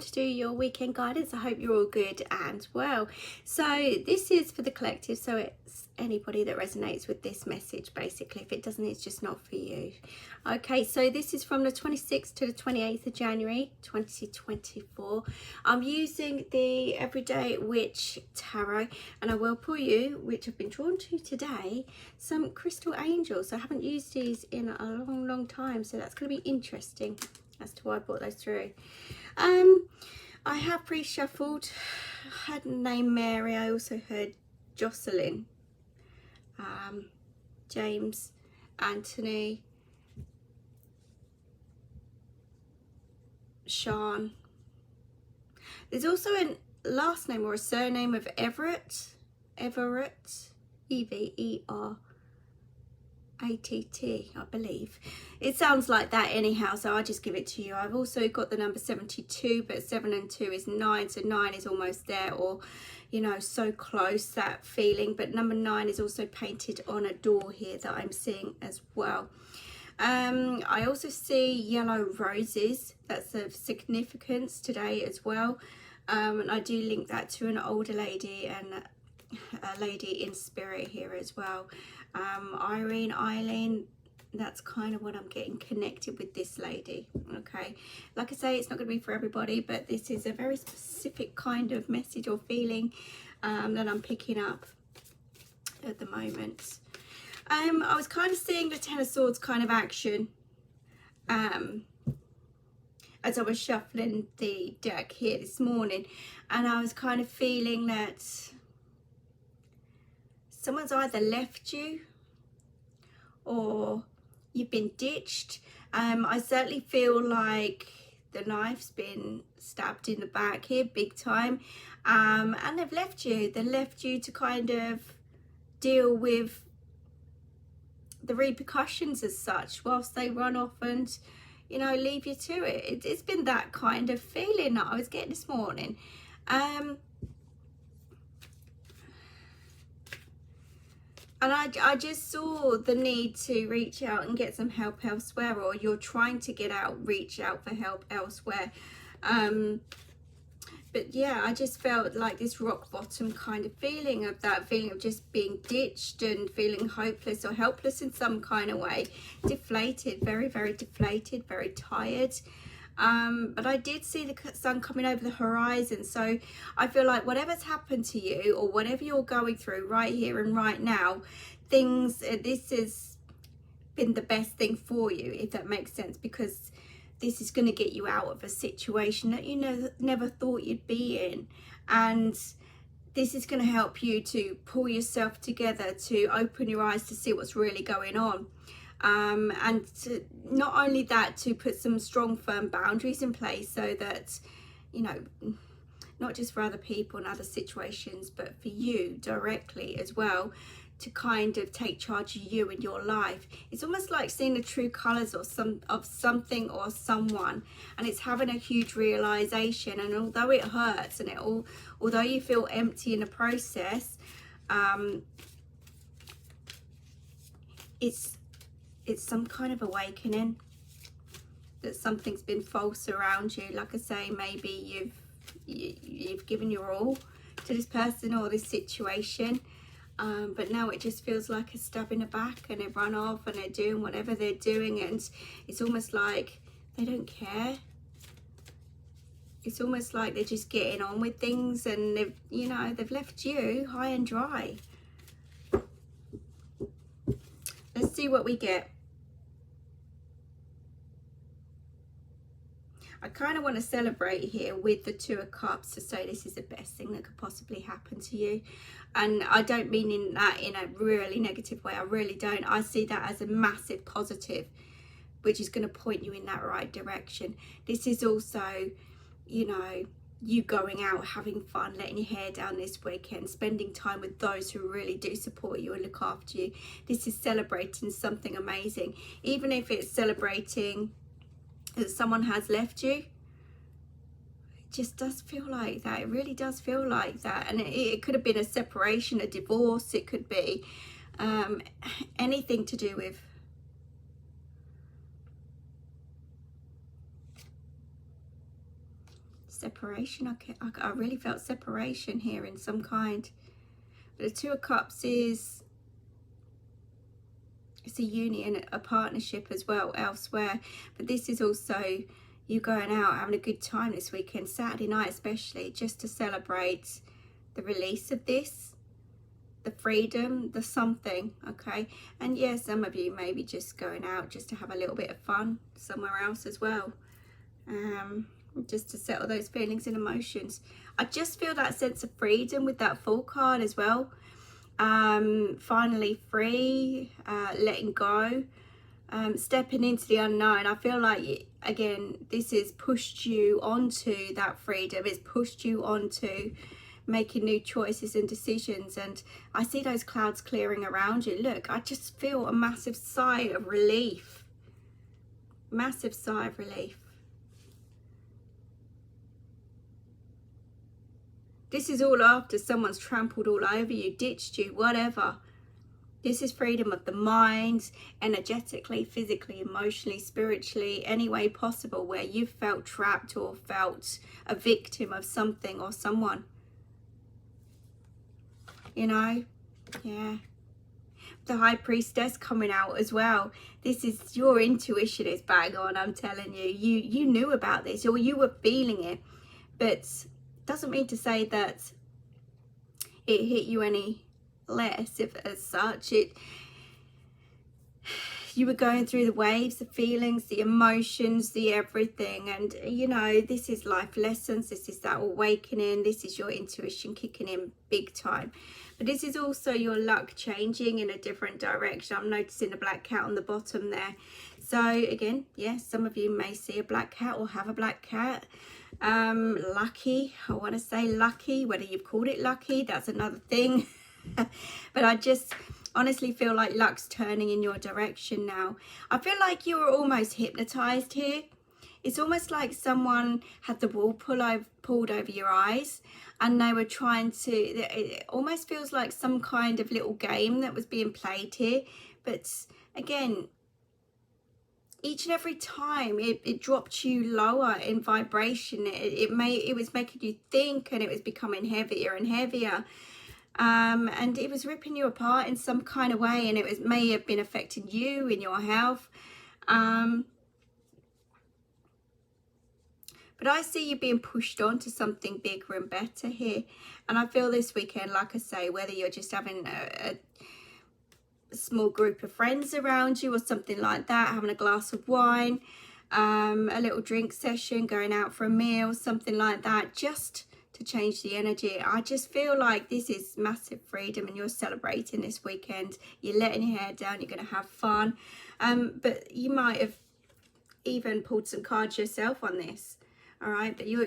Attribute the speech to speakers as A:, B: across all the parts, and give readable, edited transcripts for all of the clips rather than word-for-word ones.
A: on to do your weekend guidance. I hope you're all good and well. So this is for the collective, so it's anybody that resonates with this message. Basically, if it doesn't, it's just not for you. Okay, so this is from the 26th to the 28th of January 2024. I'm using the Everyday Witch Tarot, and I will pull you, which I've been drawn to today, some crystal angels. I haven't used these in a long time, so that's going to be interesting as to why I brought those through. I have pre-shuffled. I had the name Mary. I also heard Jocelyn, James, Anthony, Sean. There's also a last name or a surname of Everett, Everett, I believe. It sounds like that anyhow, so I'll just give it to you. I've also got the number 72, but 7 and 2 is 9, so 9 is almost there, or you know, so close, that feeling. But number 9 is also painted on a door here that I'm seeing as well. I also see yellow roses. That's of significance today as well. And I do link that to an older lady and a lady in spirit here as well. Eileen, that's kind of what I'm getting connected with this lady. Okay, like I say, it's not going to be for everybody, but this is a very specific kind of message or feeling that I'm picking up at the moment. I was kind of seeing the Ten of Swords kind of action as I was shuffling the deck here this morning, and I was kind of feeling that someone's either left you or you've been ditched. I certainly feel like the knife's been stabbed in the back here big time, and they've left you. They left you to kind of deal with the repercussions as such whilst they run off and, you know, leave you to it. It's been that kind of feeling that I was getting this morning. And I just saw the need to reach out and get some help elsewhere, or you're trying to reach out for help elsewhere. But yeah, I just felt like this rock bottom kind of feeling, of that feeling of just being ditched and feeling hopeless or helpless in some kind of way. Deflated, very deflated, very tired. But I did see the sun coming over the horizon, so I feel like whatever's happened to you or whatever you're going through right here and right now, this has been the best thing for you, if that makes sense, because this is going to get you out of a situation that you never thought you'd be in, and this is going to help you to pull yourself together, to open your eyes to see what's really going on. And to, not only that, to put some strong firm boundaries in place so that, you know, not just for other people and other situations, but for you directly as well, to kind of take charge of you and your life. It's almost like seeing the true colors of something or someone, and it's having a huge realization. And although it hurts and although you feel empty in the process, it's some kind of awakening that something's been false around you. Like I say, maybe you've given your all to this person or this situation, but now it just feels like a stab in the back, and they've run off and they're doing whatever they're doing, and it's almost like they don't care. It's almost like they're just getting on with things, and they've left you high and dry. Let's see what we get. I kind of want to celebrate here with the Two of Cups to say this is the best thing that could possibly happen to you. And I don't mean in a really negative way. I really don't. I see that as a massive positive, which is going to point you in that right direction. This is also, you know, you going out, having fun, letting your hair down this weekend, spending time with those who really do support you and look after you. This is celebrating something amazing. Even if it's celebrating that someone has left you, it just does feel like that. It really does feel like that. And it could have been a separation, a divorce. It could be anything to do with separation. I really felt separation here in some kind. But the Two of Cups is, it's a union, a partnership as well elsewhere. But this is also you going out, having a good time this weekend, Saturday night especially, just to celebrate the release of this, the freedom, the something, okay? And yeah, some of you may be just going out just to have a little bit of fun somewhere else as well, just to settle those feelings and emotions. I just feel that sense of freedom with that Fool card as well. Finally free, letting go, stepping into the unknown. I feel like, again, this has pushed you onto that freedom. It's pushed you onto making new choices and decisions, and I see those clouds clearing around you. Look, I just feel a massive sigh of relief. Massive sigh of relief. This is all after someone's trampled all over you, ditched you, whatever. This is freedom of the mind, energetically, physically, emotionally, spiritually, any way possible where you've felt trapped or felt a victim of something or someone. You know, yeah. The High Priestess coming out as well. This is, your intuition is bang on, I'm telling you. You knew about this, or you were feeling it, but doesn't mean to say that it hit you any less, if as such. You were going through the waves, the feelings, the emotions, the everything, and you know, this is life lessons. This is that awakening. This is your intuition kicking in big time. But this is also your luck changing in a different direction. I'm noticing a black cat on the bottom there. So again, yes, some of you may see a black cat or have a black cat. Lucky, I want to say lucky, whether you've called it lucky, that's another thing. But I just honestly feel like luck's turning in your direction now. I feel like you were almost hypnotized here. It's almost like someone had the wool pulled over your eyes, and they were trying to, it almost feels like some kind of little game that was being played here. But again, each and every time it dropped you lower in vibration. It was making you think, and it was becoming heavier and heavier. And it was ripping you apart in some kind of way, and it may have been affecting you in your health. But I see you being pushed on to something bigger and better here. And I feel this weekend, like I say, whether you're just having a small group of friends around you or something like that, having a glass of wine, a little drink session, going out for a meal, something like that, just to change the energy. I just feel like this is massive freedom, and you're celebrating this weekend. You're letting your hair down, you're going to have fun, but you might have even pulled some cards yourself on this. All right, but you're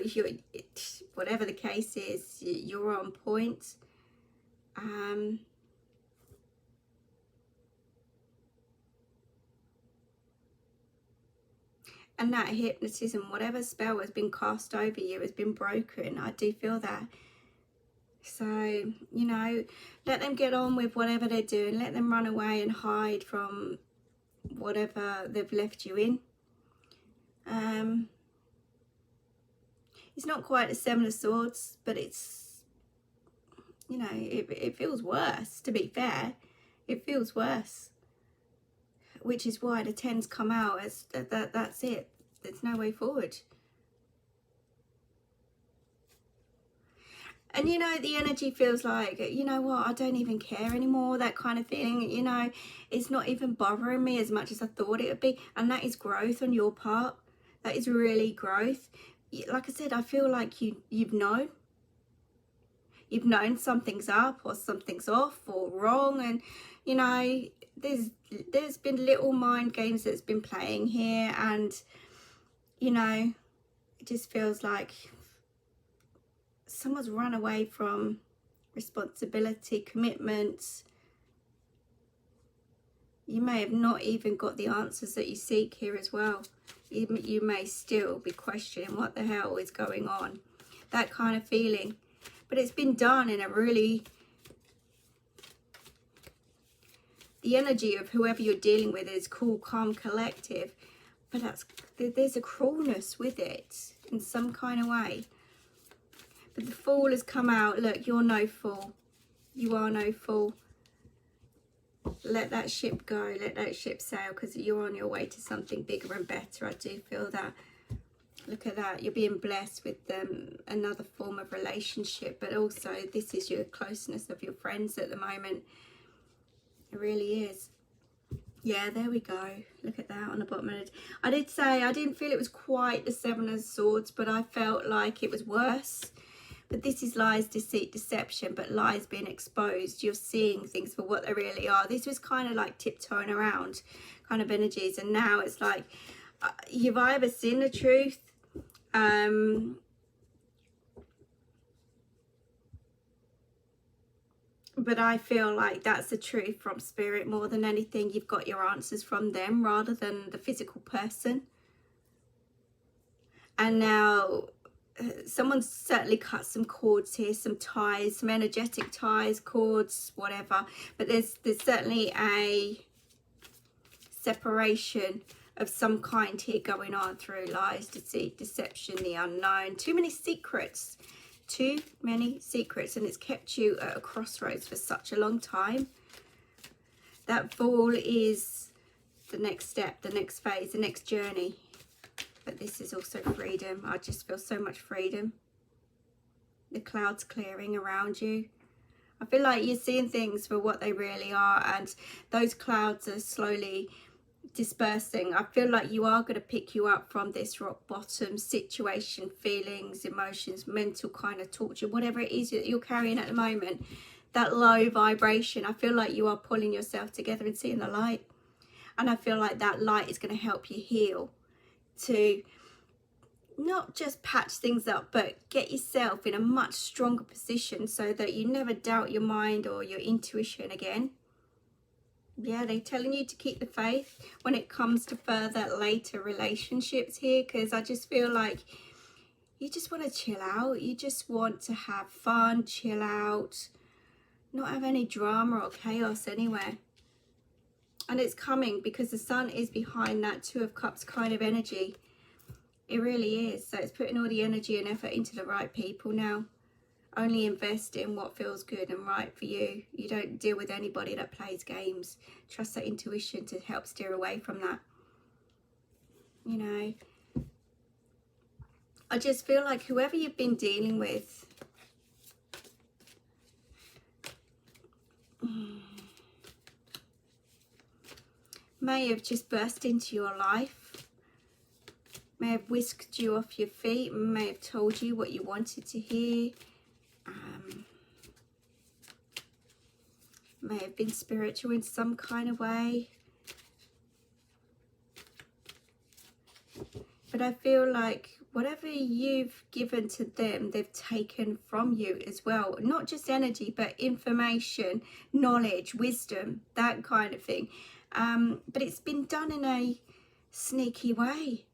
A: whatever the case is, you're on point. And that hypnotism, whatever spell has been cast over you, has been broken. I do feel that. So, you know, let them get on with whatever they're doing. Let them run away and hide from whatever they've left you in. It's not quite a Seven of Swords, but it's, you know, it feels worse, to be fair. It feels worse. Which is why the 10's come out as that's it. There's no way forward. And you know, the energy feels like, you know what, I don't even care anymore, that kind of feeling. You know, it's not even bothering me as much as I thought it would be. And that is growth on your part. That is really growth. Like I said, I feel like you've known something's up or something's off or wrong, and you know, there's been little mind games that's been playing here, and you know, it just feels like someone's run away from responsibility, commitments. You may have not even got the answers that you seek here as well. You may still be questioning what the hell is going on, that kind of feeling. But it's been done in a really, the energy of whoever you're dealing with is cool, calm, collective, but there's a cruelness with it in some kind of way. But the Fool has come out. Look, you're no fool. You are no fool. Let that ship go. Let that ship sail, because you're on your way to something bigger and better. I do feel that. Look at that. You're being blessed with another form of relationship, but also this is your closeness of your friends at the moment. It really is. Yeah, there we go. Look at that on the bottom of it. I did say I didn't feel it was quite the Seven of Swords, but I felt like it was worse. But this is lies, deceit, deception, but lies being exposed. You're seeing things for what they really are. This was kind of like tiptoeing around kind of energies. And now it's like you've either seen the truth, but I feel like that's the truth from spirit more than anything. You've got your answers from them rather than the physical person. And now someone's certainly cut some cords here, some ties, some energetic ties, cords, whatever. But there's certainly a separation of some kind here going on through lies, deceit, deception, the unknown. Too many secrets. Too many secrets, and it's kept you at a crossroads for such a long time. That Fool is the next step, the next phase, the next journey. But this is also freedom. I just feel so much freedom. The clouds clearing around you. I feel like you're seeing things for what they really are, and those clouds are slowly dispersing. I feel like you are going to pick you up from this rock bottom situation, feelings, emotions, mental kind of torture, whatever it is that you're carrying at the moment, that low vibration. I feel like you are pulling yourself together and seeing the light. And I feel like that light is going to help you heal, to not just patch things up, but get yourself in a much stronger position so that you never doubt your mind or your intuition again. Yeah, they're telling you to keep the faith when it comes to further later relationships here, because I just feel like you just want to chill out. You just want to have fun, chill out, not have any drama or chaos anywhere. And it's coming because the Sun is behind that Two of Cups kind of energy. It really is. So it's putting all the energy and effort into the right people now. Only invest in what feels good and right for you. You don't deal with anybody that plays games. Trust that intuition to help steer away from that. You know, I just feel like whoever you've been dealing with, may have just burst into your life, may have whisked you off your feet, may have told you what you wanted to hear. May have been spiritual in some kind of way. But I feel like whatever you've given to them, they've taken from you as well. Not just energy, but information, knowledge, wisdom, that kind of thing. But it's been done in a sneaky way.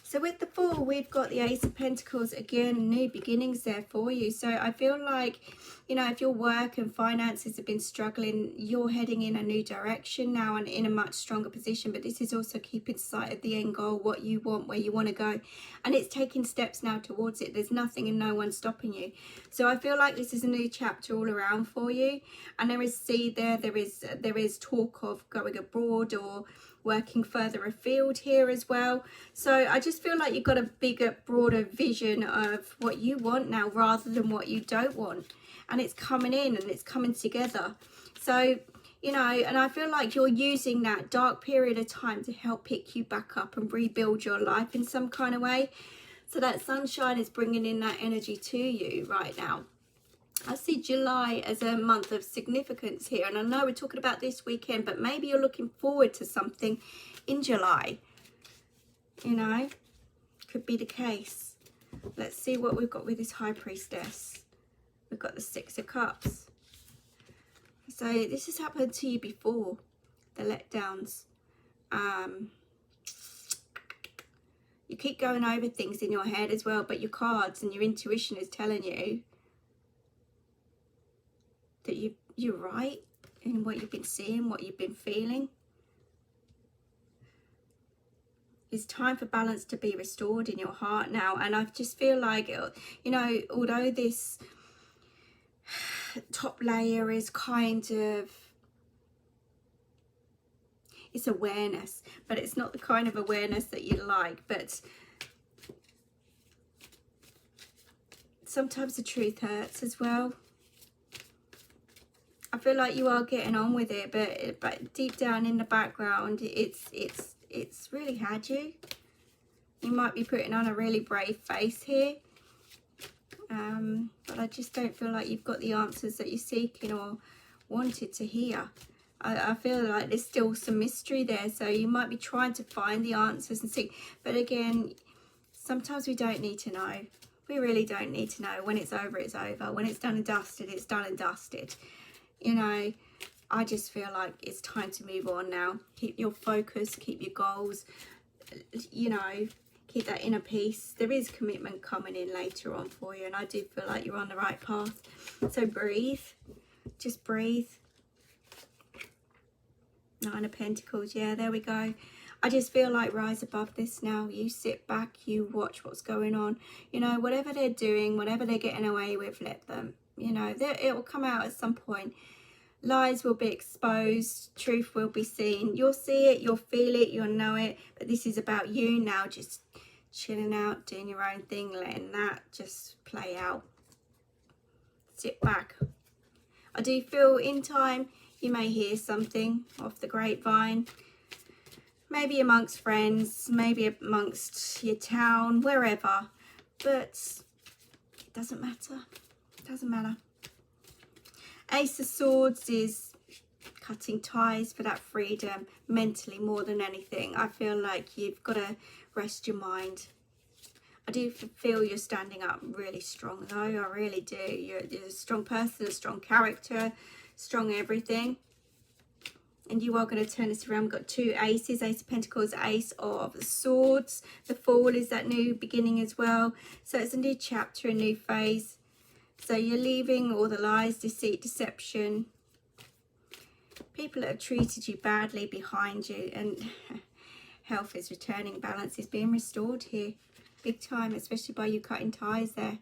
A: So with the Fool, we've got the Ace of Pentacles again, new beginnings there for you. So I feel like, you know, if your work and finances have been struggling, you're heading in a new direction now and in a much stronger position. But this is also keeping sight of the end goal, what you want, where you want to go. And it's taking steps now towards it. There's nothing and no one stopping you. So I feel like this is a new chapter all around for you. And there is seed there. There is talk of going abroad or working further afield here as well. So I just feel like you've got a bigger, broader vision of what you want now rather than what you don't want. And it's coming in and it's coming together. So, you know, and I feel like you're using that dark period of time to help pick you back up and rebuild your life in some kind of way. So that sunshine is bringing in that energy to you right now. I see July as a month of significance here. And I know we're talking about this weekend, but maybe you're looking forward to something in July. You know, could be the case. Let's see what we've got with this High Priestess. We've got the Six of Cups. So this has happened to you before, the letdowns. You keep going over things in your head as well, but your cards and your intuition is telling you that you're right in what you've been seeing, what you've been feeling. It's time for balance to be restored in your heart now. And I just feel like, you know, although this top layer is kind of, it's awareness, but it's not the kind of awareness that you like. But sometimes the truth hurts as well. I feel like you are getting on with it, but deep down in the background, it's really had you. You might be putting on a really brave face here, but I just don't feel like you've got the answers that you're seeking or wanted to hear. I feel like there's still some mystery there, so you might be trying to find the answers and see. But again, sometimes we don't need to know. We really don't need to know. When it's over, it's over. When it's done and dusted, it's done and dusted. You know, I just feel like it's time to move on now. Keep your focus, keep your goals, you know, keep that inner peace. There is commitment coming in later on for you, and I do feel like you're on the right path. So breathe, just breathe. Nine of Pentacles, yeah, there we go. I just feel like rise above this now. You sit back, you watch what's going on. You know, whatever they're doing, whatever they're getting away with, let them. You know, it will come out at some point. Lies will be exposed, truth will be seen. You'll see it, you'll feel it, you'll know it. But this is about you now, just chilling out, doing your own thing, letting that just play out. Sit back. I do feel in time you may hear something off the grapevine. Maybe amongst friends, maybe amongst your town, wherever. But it doesn't matter. It doesn't matter. Ace of Swords is cutting ties for that freedom mentally more than anything. I feel like you've got to rest your mind. I do feel you're standing up really strong though. I really do. You're a strong person, a strong character, strong everything. And you are going to turn this around. We've got two aces, Ace of Pentacles, Ace of Swords. The Fool is that new beginning as well. So it's a new chapter, a new phase. So you're leaving all the lies, deceit, deception. People that have treated you badly behind you. And health is returning. Balance is being restored here. Big time, especially by you cutting ties there.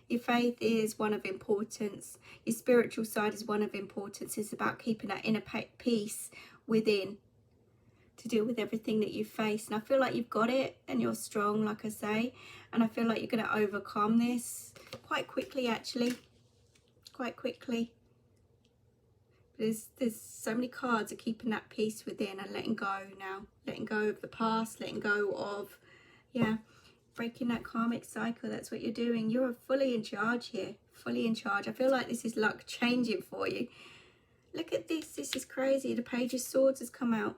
A: Your faith is one of importance. Your spiritual side is one of importance. It's about keeping that inner peace within to deal with everything that you face. And I feel like you've got it and you're strong, like I say. And I feel like you're going to overcome this quite quickly, actually. Quite quickly. There's so many cards of keeping that peace within and letting go now. Letting go of the past, letting go of, yeah, breaking that karmic cycle. That's what you're doing. You're fully in charge here. Fully in charge. I feel like this is luck changing for you. Look at this. This is crazy. The Page of Swords has come out.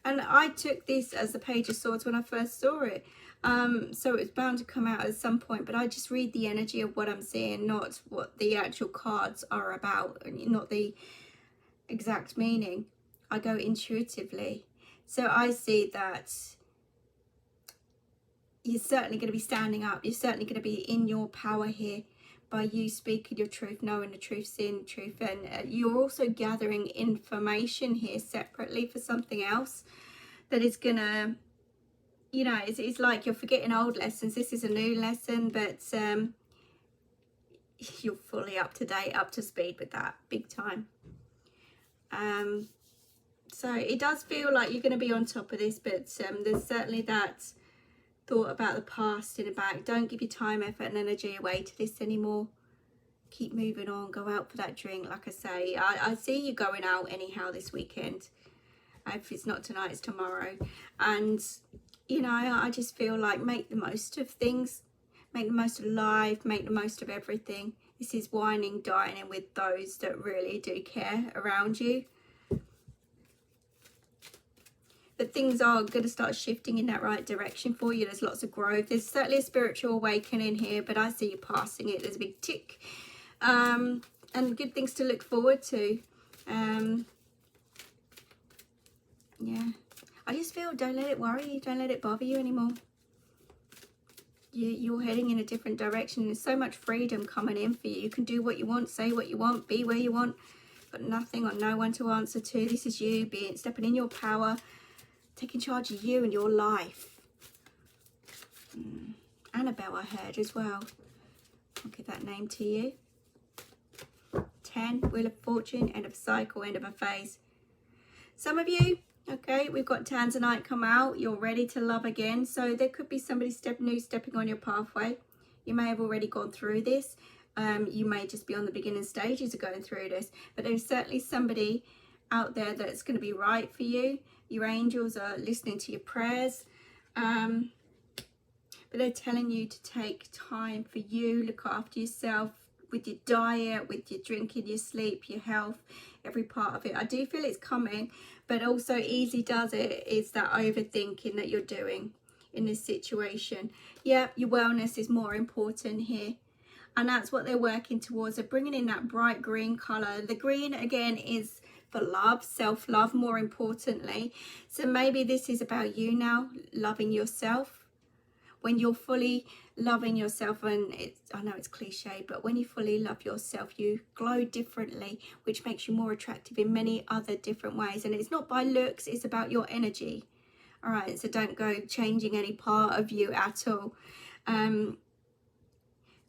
A: And I took this as the Page of Swords when I first saw it. So it's bound to come out at some point. But I just read the energy of what I'm seeing, not what the actual cards are about, not the exact meaning. I go intuitively. So I see that you're certainly going to be standing up. You're certainly going to be in your power here by you speaking your truth, knowing the truth, seeing the truth. And you're also gathering information here separately for something else that is going to, you know, it's like you're forgetting old lessons. This is a new lesson, but you're fully up to date, up to speed with that, big time. So it does feel like you're going to be on top of this, but there's certainly that thought about the past in the back. Don't give your time, effort and energy away to this anymore. Keep moving on. Go out for that drink. Like I say, I see you going out anyhow this weekend. If it's not tonight, it's tomorrow. And, you know, I just feel like make the most of things. Make the most of life. Make the most of everything. This is whining, dining with those that really do care around you. But things are going to start shifting in that right direction for you. There's lots of growth. There's certainly a spiritual awakening here, but I see you passing it. There's a big tick. And good things to look forward to. Yeah. I just feel don't let it worry you. Don't let it bother you anymore. You're heading in a different direction. There's so much freedom coming in for you. You can do what you want, say what you want, be where you want. Got nothing or no one to answer to. This is you stepping in your power. taking charge of you and your life. Annabelle, I heard as well. I'll give that name to you. 10, Wheel of Fortune, end of a cycle, end of a phase. Some of you, okay, we've got Tanzanite come out. You're ready to love again. So there could be somebody new stepping on your pathway. You may have already gone through this. You may just be on the beginning stages of going through this. But there's certainly somebody out there that's going to be right for you. Your angels are listening to your prayers. But they're telling you to take time for you, look after yourself with your diet, with your drinking, your sleep, your health, every part of it. I do feel it's coming, but also easy does it is that overthinking that you're doing in this situation. Yeah, your wellness is more important here. And that's what they're working towards. They're bringing in that bright green color. The green, again, is for love, self-love, more importantly. So maybe this is about you now, loving yourself. When you're fully loving yourself, and I know it's cliche, but when you fully love yourself, you glow differently, which makes you more attractive in many other different ways. And it's not by looks, it's about your energy. All right, so don't go changing any part of you at all.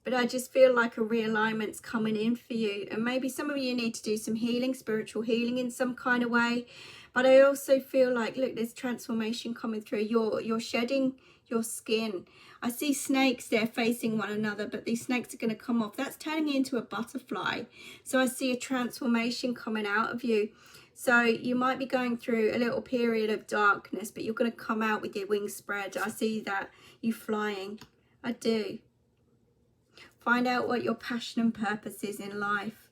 A: But I just feel like a realignment's coming in for you. And maybe some of you need to do some healing, spiritual healing in some kind of way. But I also feel like, look, there's transformation coming through. You're shedding your skin. I see snakes there facing one another, but these snakes are going to come off. That's turning you into a butterfly. So I see a transformation coming out of you. So you might be going through a little period of darkness, but you're going to come out with your wings spread. I see that you flying. I do. Find out what your passion and purpose is in life.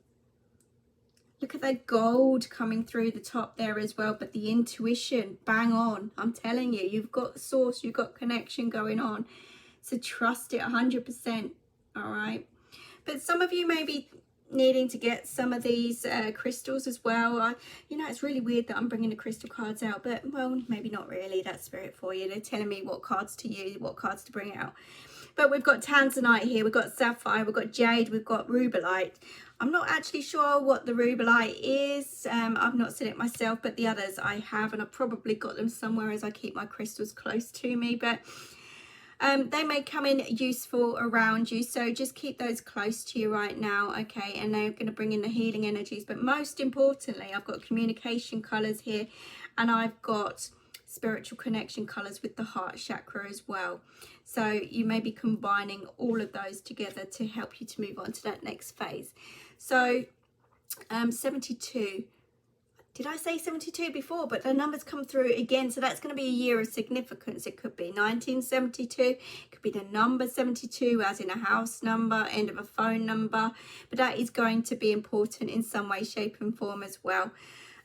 A: Look at that gold coming through the top there as well, but the intuition, bang on. I'm telling you, you've got source, you've got connection going on. So trust it 100%, all right? But some of you may be needing to get some of these crystals as well. You know, it's really weird that I'm bringing the crystal cards out, but, well, maybe not really. That's spirit for you. They're telling me what cards to use, what cards to bring out. But we've got Tanzanite here, we've got Sapphire, we've got Jade, we've got Rubellite. I'm not actually sure what the Rubellite is. I've not seen it myself, but the others I have, and I've probably got them somewhere as I keep my crystals close to me. But they may come in useful around you, so just keep those close to you right now, okay? And they're going to bring in the healing energies. But most importantly, I've got communication colours here, and I've got spiritual connection colours with the heart chakra as well. So you may be combining all of those together to help you to move on to that next phase. So 72. Did I say 72 before? But the numbers come through again. So that's going to be a year of significance. It could be 1972. It could be the number 72 as in a house number, end of a phone number. But that is going to be important in some way, shape and form as well.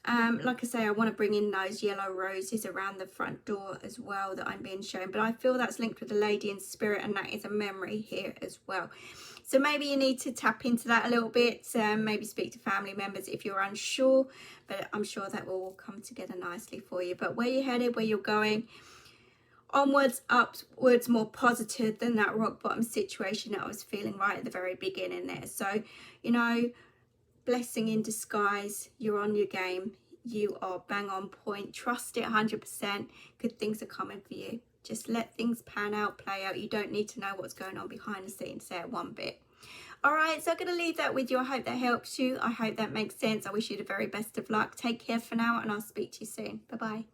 A: Like I say, I want to bring in those yellow roses around the front door as well that I'm being shown. But I feel that's linked with the lady in spirit, and that is a memory here as well. So maybe you need to tap into that a little bit. Maybe speak to family members if you're unsure. But I'm sure that will all come together nicely for you. But where you're headed, where you're going, onwards, upwards, more positive than that rock bottom situation that I was feeling right at the very beginning there. So, you know, blessing in disguise. You're on your game. You are bang on point. Trust it 100%. Good things are coming for you. Just let things pan out, play out. You don't need to know what's going on behind the scenes there one bit. All right, so I'm going to leave that with you. I hope that helps you. I hope that makes sense. I wish you the very best of luck. Take care for now, and I'll speak to you soon. Bye-bye.